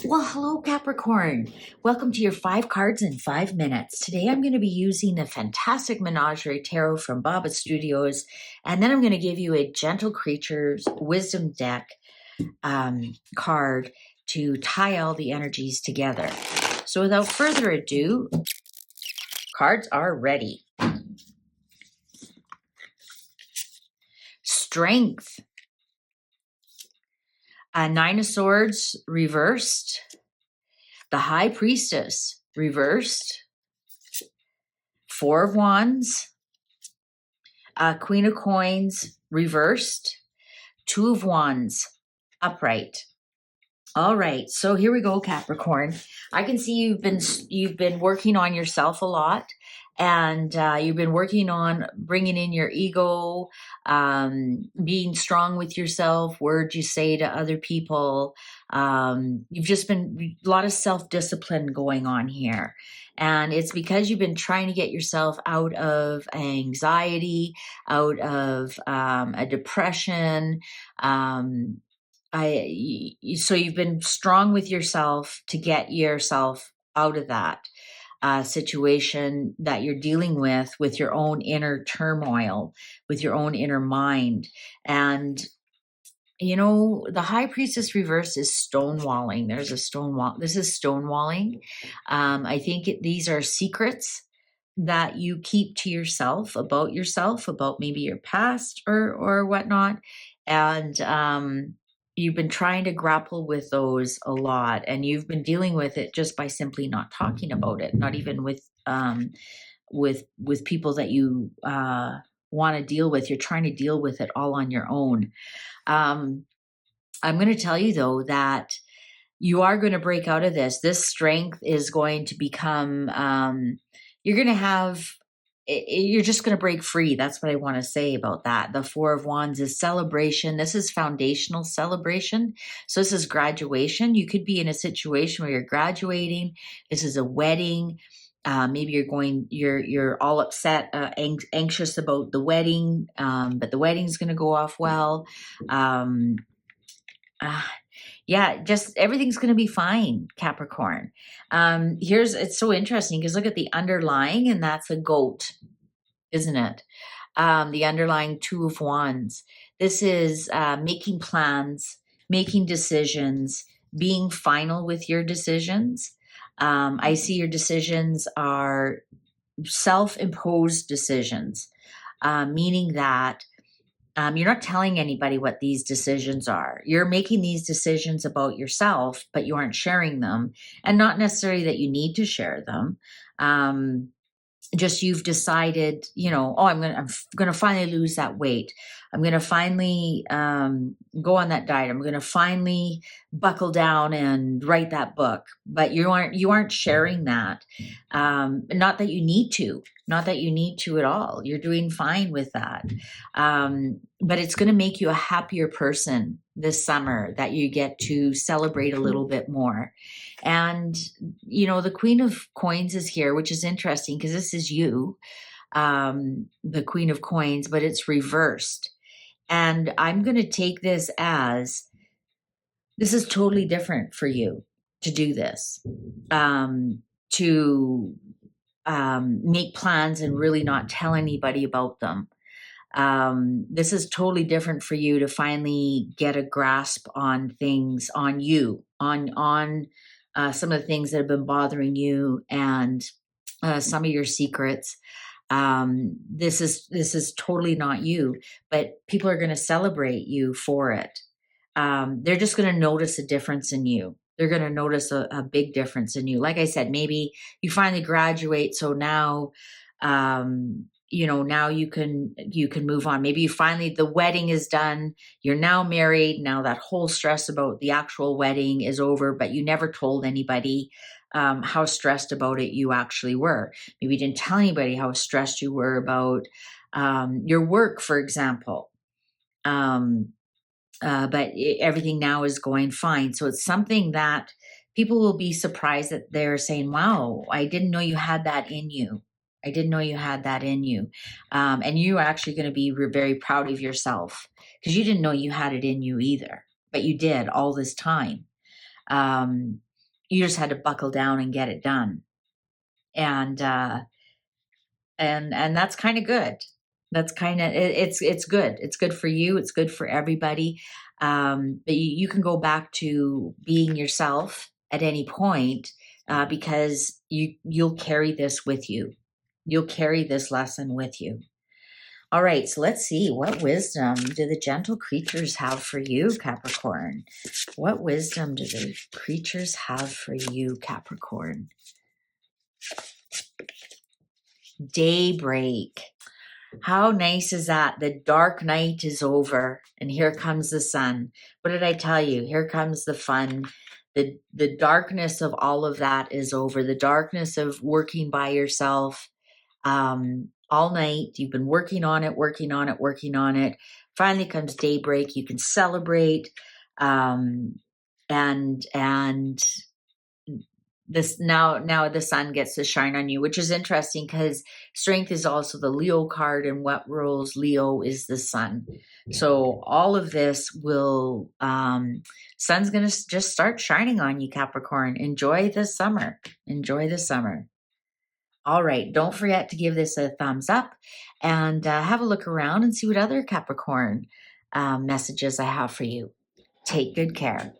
Well, hello, Capricorn. Welcome to your 5 cards in 5 minutes. Today I'm going to be using the fantastic Menagerie Tarot from Baba Studios, and then I'm going to give you a Gentle Creatures Wisdom Deck card to tie all the energies together. So without further ado, cards are ready. Strength. Nine of Swords reversed. The High Priestess reversed. Four of Wands. Queen of Coins reversed. Two of Wands upright. All right, so here we go, Capricorn. I can see you've been working on yourself a lot, and you've been working on bringing in your ego, being strong with yourself, words you say to other people. You've just been a lot of self-discipline going on here, and it's because you've been trying to get yourself out of anxiety, out of a depression. So you've been strong with yourself to get yourself out of that situation that you're dealing with your own inner turmoil, with your own inner mind. And the High Priestess reverse is stonewalling. There's a stonewall. This is stonewalling. I think these are secrets that you keep to yourself, about maybe your past or whatnot. And you've been trying to grapple with those a lot, and you've been dealing with it just by simply not talking about it, not even with people that you want to deal with. You're trying to deal with it all on your own. I'm going to tell you, though, that you are going to break out of this. This strength is going to become, you're just going to break free. That's what I want to say about that. The Four of Wands is celebration. This is foundational celebration. So this is graduation. You could be in a situation where you're graduating. This is a wedding. Maybe you're all upset, anxious about the wedding, but the wedding's going to go off well. Just everything's going to be fine, Capricorn. It's so interesting because look at the underlying, and that's a goat, isn't it? The underlying Two of Wands. This is making plans, making decisions, being final with your decisions. I see your decisions are self-imposed decisions, meaning that you're not telling anybody what these decisions are. You're making these decisions about yourself, but you aren't sharing them. And not necessarily that you need to share them. Just you've decided, I'm going to finally lose that weight. I'm going to finally go on that diet. I'm going to finally buckle down and write that book. But you aren't sharing that. Not that you need to at all. You're doing fine with that. But it's going to make you a happier person this summer, that you get to celebrate a little bit more. And, the Queen of Coins is here, which is interesting because this is you, the Queen of Coins, but it's reversed. And I'm going to take this as, this is totally different for you to do this, to make plans and really not tell anybody about them. This is totally different for you to finally get a grasp on things, on you, on some of the things that have been bothering you, and some of your secrets. This is totally not you, but people are going to celebrate you for it. They're just going to notice a difference in you. They're going to notice a big difference in you. Like I said, maybe you finally graduate, so now, now you can move on. Maybe the wedding is done. You're now married. Now that whole stress about the actual wedding is over, but you never told anybody how stressed about it you actually were. Maybe you didn't tell anybody how stressed you were about your work, for example. But everything now is going fine. So it's something that people will be surprised that they're saying, wow, I didn't know you had that in you. And you're actually going to be very proud of yourself because you didn't know you had it in you either, but you did all this time. you just had to buckle down and get it done. And that's kind of good. That's kind of it's good. It's good for you. It's good for everybody. But you can go back to being yourself at any point, because you'll carry this with you. You'll carry this lesson with you. All right, so let's see, what wisdom do the gentle creatures have for you, Capricorn? What wisdom do the creatures have for you, Capricorn? Daybreak. How nice is that? The dark night is over and here comes the sun. What did I tell you? Here comes the fun. The darkness of all of that is over. The darkness of working by yourself all night. You've been working on it. Finally comes daybreak. You can celebrate. And this now the sun gets to shine on you, which is interesting because strength is also the Leo card, and what rules Leo is the sun. So all of this will sun's going to just start shining on you, Capricorn. Enjoy the summer. All right, don't forget to give this a thumbs up and have a look around and see what other Capricorn messages I have for you. Take good care.